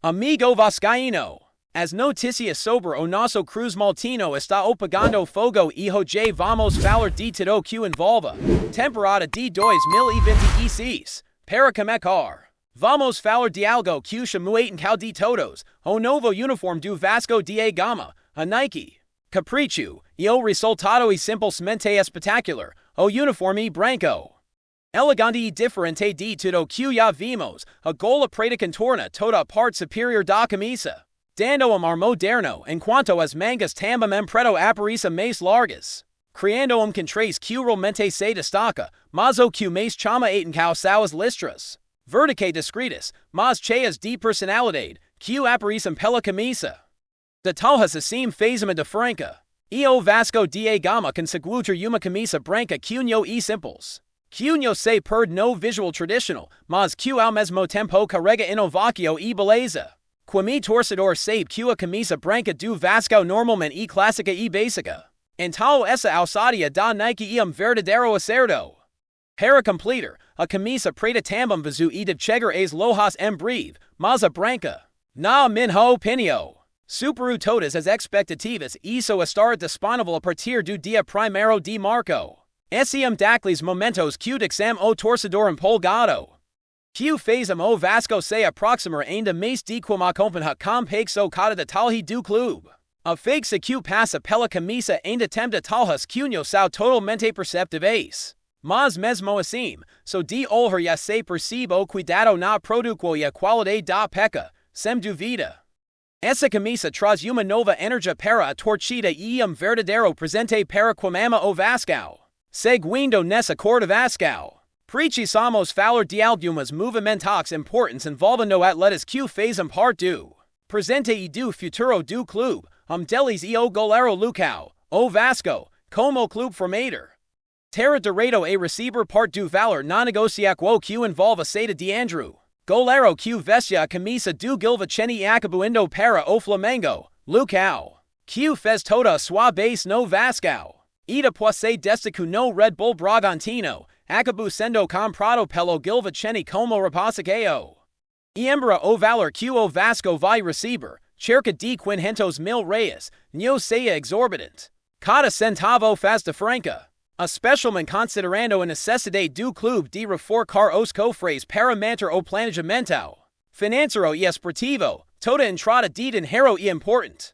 Amigo Vascaíno. As noticias sobre o nosso Cruz Maltino está opagando fogo e hoje vamos falar de tudo que envolve temporada de 2026. Para começar, vamos falar de algo que chama a atenção de todos, o novo uniforme do Vasco da Gama, a Nike. Capricho, e o resultado é simplesmente espetacular, o uniforme branco. Elegante e diferente de tudo que já vimos, a gola preta contorna toda a parte superior da camisa, dando ar moderno enquanto as mangas também preto aparecem mais largas, criando contraste que realmente se destaca, mas o que mais chama a atenção são as listras, verticais discretas, mas cheias de personalidade, que aparecem pela camisa. Detalhes assim fazem a diferença. E o Vasco da Gama conseguiu ter uma camisa branca que não é simples, que não se perde no visual tradicional, mas que ao mesmo tempo carrega inovação e beleza. Como torcedor sabe que a camisa branca do Vasco normalmente é clássica e básica. Então essa ousadia da Nike é verdadeiro acerto. Para completar, a camisa preta também visou e de chegar às lojas em breve, mas a branca, na minha opinião, superou todas as expectativas e só estará disponível a partir do dia 1º de março. Esse daqueles momentos que deixam o torcedor empolgado, que fez o Vasco se aproximar ainda mais de como acompanhar com cada detalhe do clube. A fixa que passa pela camisa ainda tem detalhes que não são totalmente perceptíveis. Mas mesmo assim, só de olhar já se percebe o cuidado na produção e a qualidade da peça, sem dúvida. Essa camisa traz uma nova energia para a torcida e verdadeiro presente para queimar o Vasco. Seguindo nessa cor de Vasco, precisamos falar de algumas movimentos importantes envolvendo atletas que fazem parte do presente e do futuro do clube, deles e o goleiro Lucao, o Vasco, como clube formador. Terá direito a receber parte do valor na negociação que envolve a saída de Andrew, goleiro que veste a camisa do Gilviceni e acabou indo para o Flamengo, Lucao, que fez toda a sua base no Vasco. E depois se destacou no Red Bull Bragantino, acabou sendo comprado pelo Gilviceni como repassageo. E embora o valor que o Vasco vai receber, cerca de R$500 mil, não seja exorbitante. Cada centavo faz diferença, especialmente considerando a necessidade do clube de reforçar os cofres para manter o planejamento financeiro e esportivo. Toda entrada de dinheiro é importante.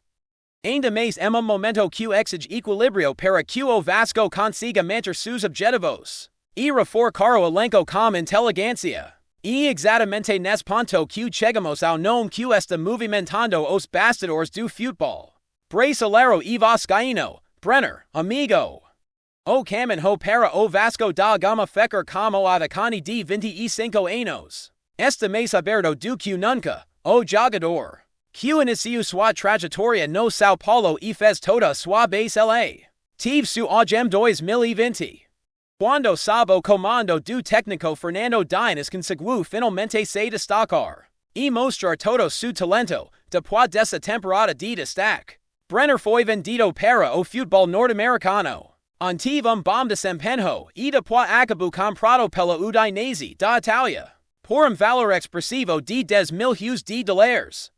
Ainda mais em momento que exige equilíbrio para que o Vasco consiga manter seus objetivos e reforçar o elenco com inteligência. E exatamente nesse ponto que chegamos ao nome que está movimentando os bastidores do futebol brasileiro e vascaíno, Brenner, amigo. O caminho para o Vasco da Gama ficar como atacante de 25 anos. Está mais aberto do que nunca, o jogador, que iniciou sua trajetória no São Paulo e fez toda sua base lá. Tive su auge 2020. Quando sob o comando do técnico Fernando Diniz conseguiu finalmente se destacar e mostrar todo seu talento. Depois dessa temporada de destaque, Brenner foi vendido para o futebol norte-americano. Tive bom desempenho e depois acabou comprado pela Udinese da Itália por valor expressivo de $10 milhões.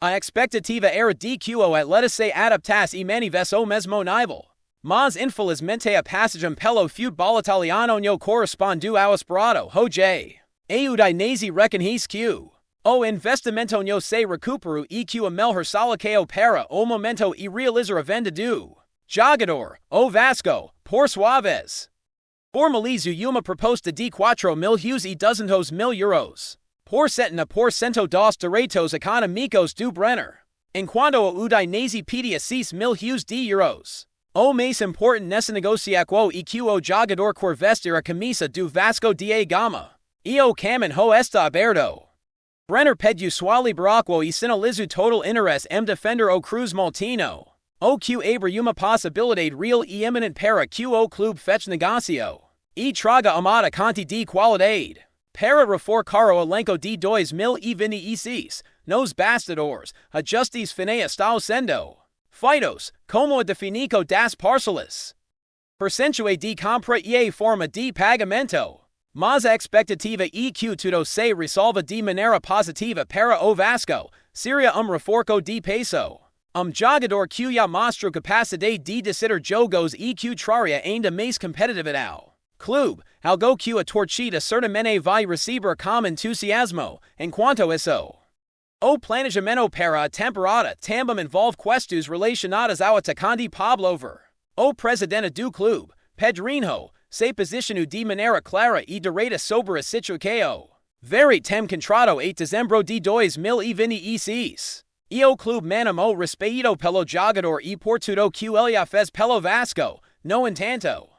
A expectativa era de que o atleta se adaptasse e mantivesse o mesmo nível. Mas infelizmente a passagem pelo futebol italiano não correspondeu ao esperado. Hoje, a Udinese reconhece que o investimento não se recuperou e que o melhor solução para o momento e realizar a venda do jogador, o Vasco, por sua vez, formalizou uma proposta de €4.200 mil, por 70% dos direitos econômicos do Brenner, enquanto o Udinese pedia €6 milhões. O mais importante nessa negociação é que o jogador quer vestir a camisa do Vasco da Gama, e o caminho está aberto. Brenner pediu sua liberação e sinalizou total interesse em defender o Cruz Maltino, o que abre uma possibilidade real e iminente para que o clube feche negócio e traga uma atacante de qualidade. Para reforçar o elenco de 2026, nos bastidores, ajustes finais estão sendo feitos, como a definição das parcelas, percentuais de compra e a forma de pagamento. Mas a expectativa é que tudo se resolva de maneira positiva para o Vasco, Syria reforco de peso. Jogador cuya mostra capacidade de decidir jogos e que traria ainda mais competitividade. Clube, algo que a torcida certamente vai receber com entusiasmo, enquanto isso. O planejamento para a temporada também envolve questões relacionadas ao atacante Pablo Ver. O presidente do clube, Pedrinho, se posicionou de maneira clara e direta sobre a situação. Very tem contrato em dezembro de 2026. E o clube manamou respeito pelo jogador e por tudo que ele fez pelo Vasco, no entanto.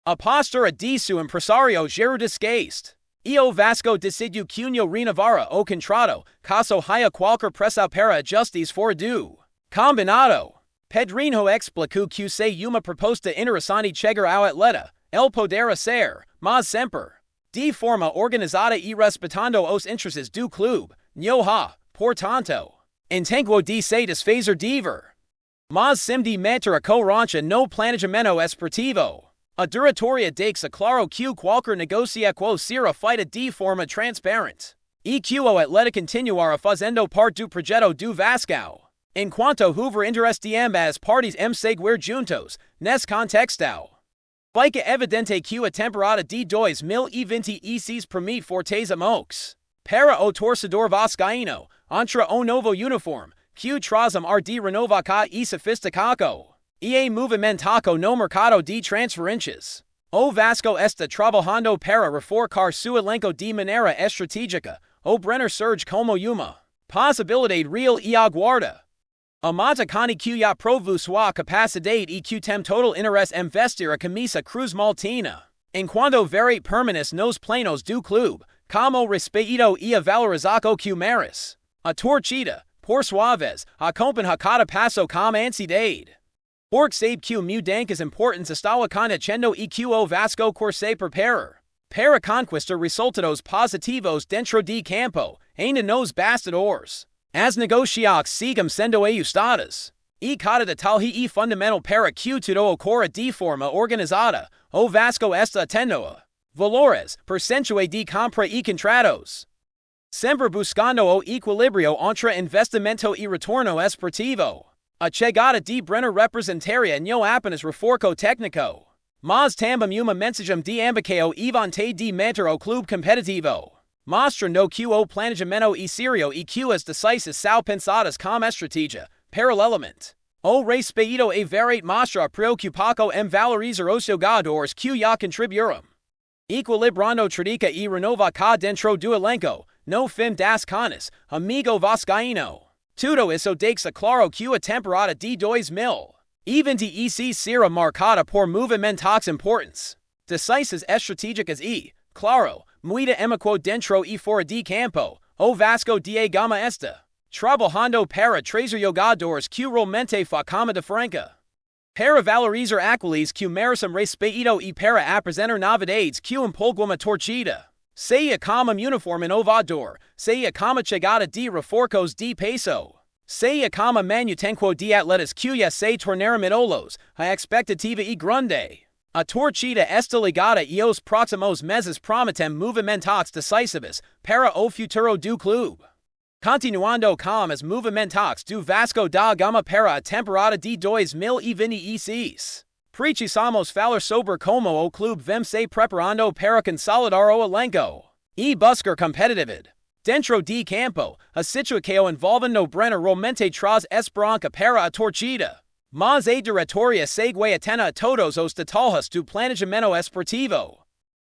A postura de seu empresário gerou desgaste. E o Vasco decidiu cunho renovar o contrato, caso haya qualquer pressão para ajustes fora do combinado. Pedrinho explicou que se uma proposta interessante chegar ao atleta, ele poderá ser, mas sempre, de forma organizada e respeitando os interesses do clube, não há, portanto, intenção de se desfazer de Ver. Mas sim de meter a corrancha no planejamento esportivo. A diretoria deixa claro que qualquer negociação será feita de forma transparente. E que o atleta continuará fazendo parte do projeto do Vasco. Enquanto houver interesse de ambas partes em seguir juntos, nesse contexto. Fica evidente que a temporada de 2026 promete fortes amores. Para o torcedor vascaíno, entra novo uniforme, que traz ar de renovacá e sofisticado. E movimentado no mercado de transferências. O Vasco está trabalhando para reforçar seu elenco de maneira estratégica. O Brenner surge como uma possibilidade real e aguarda. A atacante que provou sua capacidade e que tem total interesse em vestir a camisa cruz maltina. Enquanto verá permanece nos planos do clube, como respeito e a valorização que merece. A torcida, por sua vez, acompanha cada passo com ansiedade. Porque sabe que mudanças importantes estão acontecendo e que o Vasco quer se preparar para conquistar resultados positivos dentro de campo, ainda nos bastidores. As negociações sigam sendo ajustadas. E cada detalhe é fundamental para que tudo ocorra de forma organizada. O Vasco está atento a valores, percentuais de compra e contratos. Sempre buscando o equilíbrio entre investimento e retorno esportivo. A chegada de Brenner representaria não apenas reforço técnico, mas também uma mensagem de ambição e vontade de manter o clube competitivo, mostrando que o planejamento é sério e que as decisões são pensadas como estratégia. Paralelamente, o respeito é variado mostra preocupado em valorizar os jogadores que já contribuíram, equilibrando trática e renovação dentro do elenco, no fim das contas, amigo vascaíno. Tudo isso deixa claro que a temporada de 2026 será marcada por movimentos importantes, decisões estratégicas e, claro, muita emoção dentro e fora de campo. O Vasco da Gama está trabalhando para trazer jogadores que realmente facam de franca, para valorizar aqueles que merecem respeito e para apresentar novidades que empolgam a torcida. Seja como uniforme inovador, seja como chegada de reforços de peso, seja como manutenção de atletas que já se tornaram ídolos, a expectativa é grande. A torcida está ligada e os próximos meses prometem movimentos decisivos para o futuro do clube. Continuando com os movimentos do Vasco da Gama para a temporada de 2026. Precisamos falar sobre como o clube vem se preparando para consolidar o elenco e buscar competitividade. Dentro de campo, a situação envolvendo Brenner realmente traz esperança para a torcida. Mas a diretoria segue atenta a todos os detalhes do planejamento esportivo,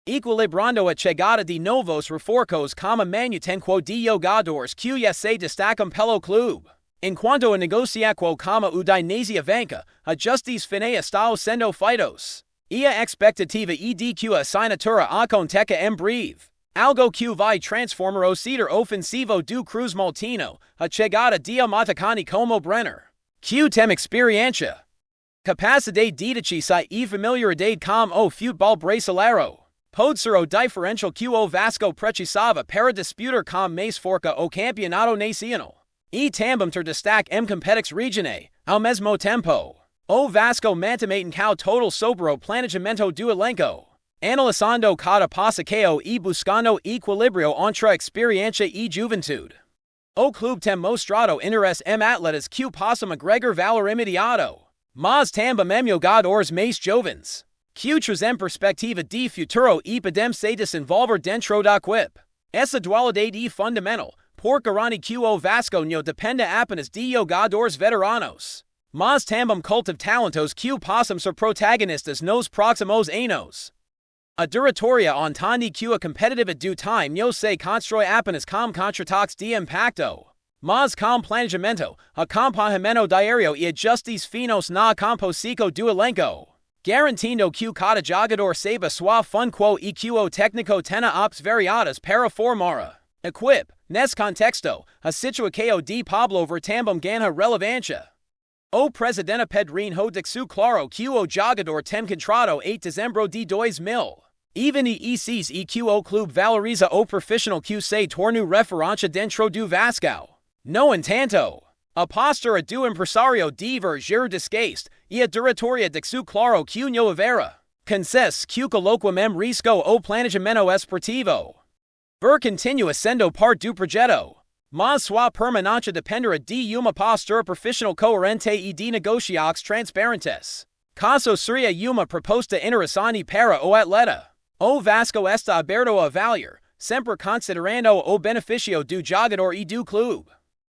equilibrando a chegada de novos reforços como a manutenção de jogadores que já se destacam pelo clube. Enquanto a negociação como o Udinese avança, ajustes finais estão sendo feitos. E a expectativa é de que a assinatura aconteça em breve. Algo que vai transformar o setor ofensivo do Cruz Maltino, a chegada de atacante como Brenner, que tem experiência, capacidade didática e familiaridade com o futebol brasileiro. Pode ser o diferencial que o Vasco precisava para disputar com mais força o campeonato nacional. E também ter destaque em competições regionais, ao mesmo tempo. O Vasco mantém total sobre o planejamento do elenco, analisando cada passo e buscando equilíbrio entre experiência e juventude. O clube tem mostrado interesse em atletas que possam agregar valor imediato. Mas também jogadores mais jovens, que trazem perspectiva de futuro e podem se desenvolver dentro da equipe. Essa dualidade é fundamental, por garantir que o Vasco não depende apenas de jogadores veteranos, mas também cultiva talentos que possam ser protagonistas nos próximos anos. A diretoria entende que a competitividade do time não se constrói apenas com contratados de impacto, mas com planejamento, acompanhamento diário e ajustes finos na composição do elenco, garantindo que cada jogador saiba sua função e que o técnico tenha opções variadas para formar a equipe. Nesse contexto, a situação de Pablo Ver também ganha relevância. O presidente Pedrinho deixou claro que o jogador tem contrato em dezembro de 2000. Even e que o clube valoriza o profissional que se tornou referência dentro do Vasco. No entanto, a postura do empresário deve ser desgaste e a diretoria deixou claro que não haverá concessões que coloquem em risco o planejamento esportivo. Ver continua sendo parte do projeto, mas sua permanência dependerá de uma postura profissional coerente e de negociações transparentes. Caso seria uma proposta interessante para o atleta, o Vasco está aberto a avaliar, sempre considerando o benefício do jogador e do clube.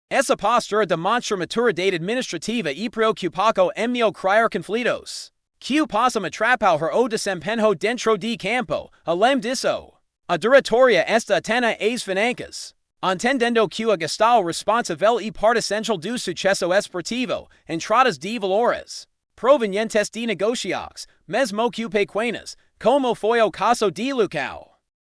Essa postura demonstra maturidade administrativa e preocupação em não criar conflitos, que possam atrapalhar o desempenho dentro de campo. Além disso, a diretoria está atenta às finanças, entendendo que a gestão responsável e parte central do sucesso esportivo, entradas de valores provenientes de negociações, mesmo que pequenas, como foi o caso de Lucao.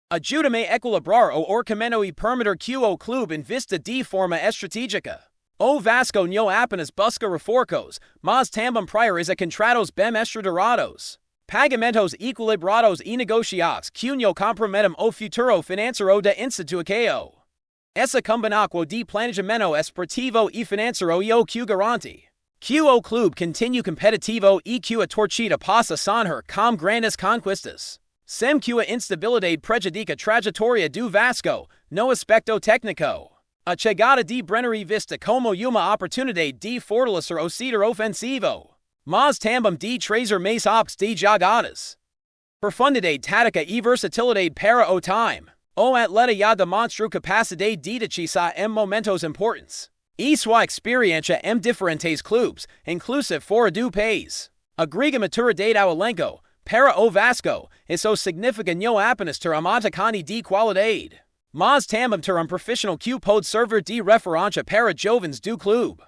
Ajuda-me a equilibrar o orçamento e permitir que o clube invista de forma estratégica. O Vasco não apenas busca reforços, mas também prioriza contratos bem estruturados, pagamentos equilibrados e negociações que não comprometem o futuro financeiro da instituição. Essa combinação de planejamento esportivo e financeiro é o que garante que o clube continue competitivo e que a torcida possa sonhar com grandes conquistas. Sem que a instabilidade prejudique a trajetória do Vasco no aspecto técnico. A chegada de Brenner é vista como uma oportunidade de fortalecer o setor ofensivo, mas também de trazer mais opções de jogadas. Profundidade tática e versatilidade para o time. O atleta já demonstrou capacidade de destacar em momentos importantes, e sua experiência em diferentes clubes, inclusive fora do país, agrega maturidade ao elenco. Para o Vasco, isso significa não apenas ter um atacante de qualidade, mas também ter profissional que pode servir de referência para jovens do clube,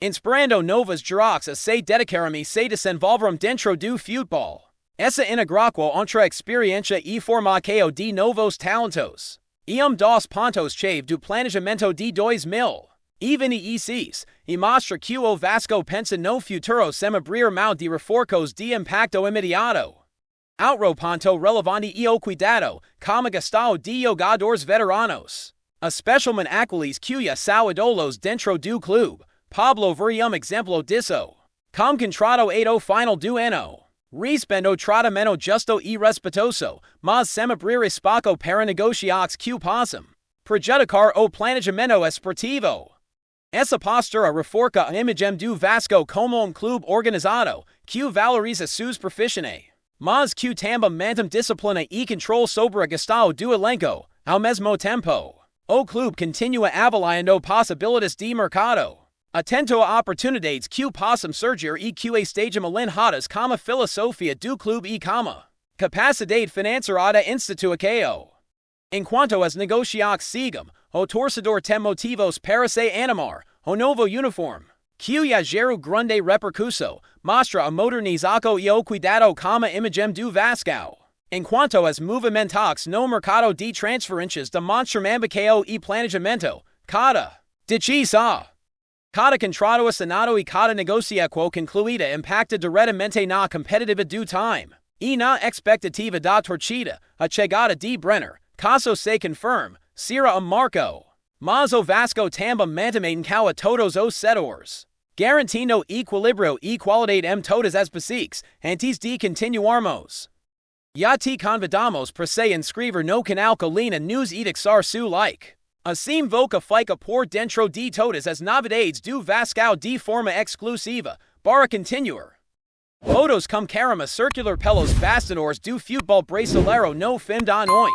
inspirando novas gerações a se dedicarem e se desenvolverem dentro do futebol. Essa integração entre a experiência e formação de novos talentos e dos pontos-chave do planejamento de 2000. Even e mostra que o Vasco pensa no futuro sem abrir mão de reforços de impacto imediato. Outro ponto relevante e o cuidado com a gestão de jogadores veteranos, especialmente aqueles que já são idolos dentro do clube. Pablo Ver exemplo disso. Com contrato ao final do ano, recebendo tratamento justo e respeitoso, mas sem abrir espaço para negociações que possam prejudicar o planejamento esportivo. Essa postura reforça a imagem do Vasco como clube organizado, que valoriza seus profissionais, mas que também mantém disciplina e controle sobre a gestão do elenco. Ao mesmo tempo, o clube continua avaliando possibilidades de mercado, atento a oportunidades que possam surgir e que estejam alinhadas com a filosofia do clube e com a capacidade financeira da instituição. Enquanto as negociações sigam, o torcedor tem motivos para se animar. O novo uniforme, que já gerou grande repercussão, mostra a modernização e o cuidado com a imagem do Vasco. Enquanto as movimentações no mercado de transferências demonstram ambição e planejamento, cada decisão, cada contrato assinado e cada negociação concluída impacta diretamente na competitividade do time e na expectativa da torcida. A chegada de Brenner, caso se confirme, será marco. Mas o Vasco também mantém com a todos os setores, garantindo equilíbrio e qualidade em todas as posições. Antes de continuarmos, já te convidamos para se inscrever no canal Colina News e deixar seu like. Assim voca fica por dentro de todas as novidades do Vasco de forma exclusiva, para continuar. Fotos com caramba circular pelos bastidores do futebol brasileiro no fim da noite.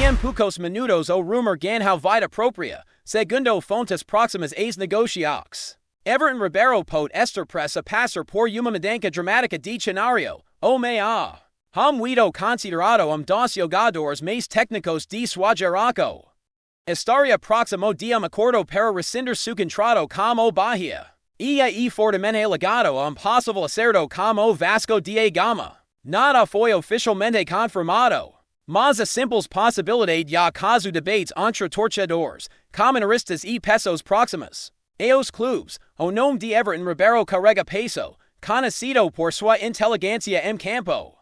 E em poucos minutos o rumor ganhou vida própria, segundo fontes próximas às negociações. Everton Ribeiro pode estar pressa passar por uma mudança dramática de cenário, ou meia. Hamwido considerado dos jogadores mais técnicos de sua geração. Estaria próximo de acordo para rescindir su contrato como Bahia. E fortemente ligado possível acerto como Vasco da Gama. Nada foi oficialmente confirmado, mas a simples possibilidade caso debates entre torcedores, comentaristas e pessoas próximas. Os clubes, o nome de Everton Ribeiro carrega peso, conhecido por sua inteligência em campo.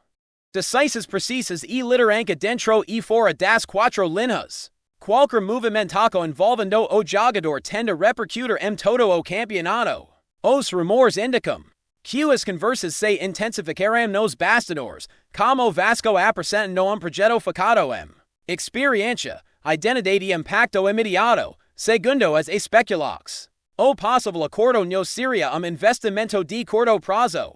Decisões precisas e liderança dentro e fora das quatro linhas. Qualquer movimento envolvendo o jogador tende a repercutir em todo o campeonato. Os rumores indicam que as conversas se intensificarão nos bastidores, como Vasco apresentando projeto focado em experiência, identidade e impacto imediato, segundo as especulações. O possível acordo no seria investimento de curto prazo.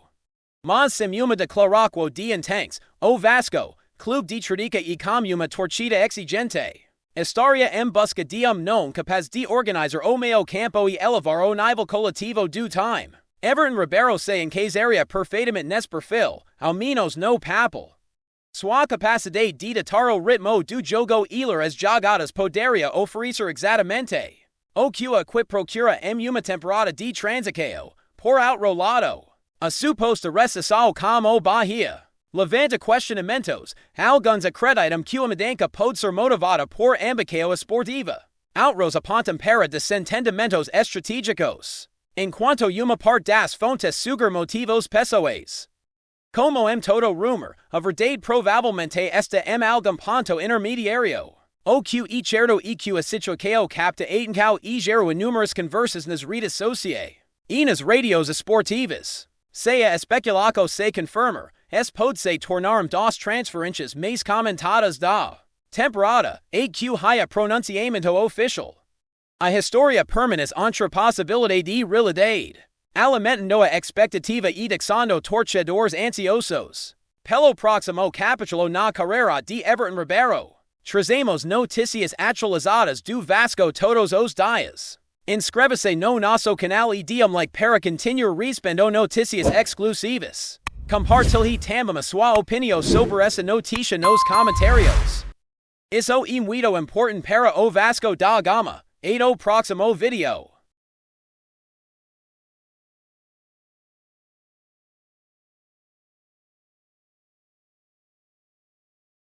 Mas sem uma declaração de intenções, o Vasco, clube de tradica e com uma torcida exigente, estaria em busca de nome capaz de organizar o meio campo e elevar o nível coletivo do time. Everton Ribeiro se encaixaria perfeitamente nesse perfil, ao menos no papel. Sua capacidade de ditar o ritmo do jogo e ler as jogadas poderia oferecer exatamente o que a equipe procura em uma temporada de transição, por outro lado. A suposta recessão como Bahia levanta questionamentos, alguns acreditam que a mudança pode ser motivada por ambição esportiva. Outros apontam para desentendimentos estratégicos, enquanto uma parte das fontes suger motivos pessoais. Como em todo rumor, a verdade provavelmente está em algum ponto intermediário. O que é certo é que a situação capta atenção e gera inúmeras conversas nas redes sociais e nas radios esportivas. Se a especulação se confirmar, pode se tornar das transferências mais comentadas da temporada, a que há pronunciamento oficial. A história permanece entre possibilidade e realidade, alimentando a expectativa e deixando torcedores ansiosos. Pelo próximo capítulo na carreira de Everton Ribeiro, trazemos notícias atualizadas do Vasco todos os dias. Inscreva-se no nosso canal e dê like para continuar recebendo notícias exclusivas. Compartilhe também a sua opinião sobre essa notícia nos comentários. Isso é muito importante para o Vasco da Gama. Até o próximo vídeo.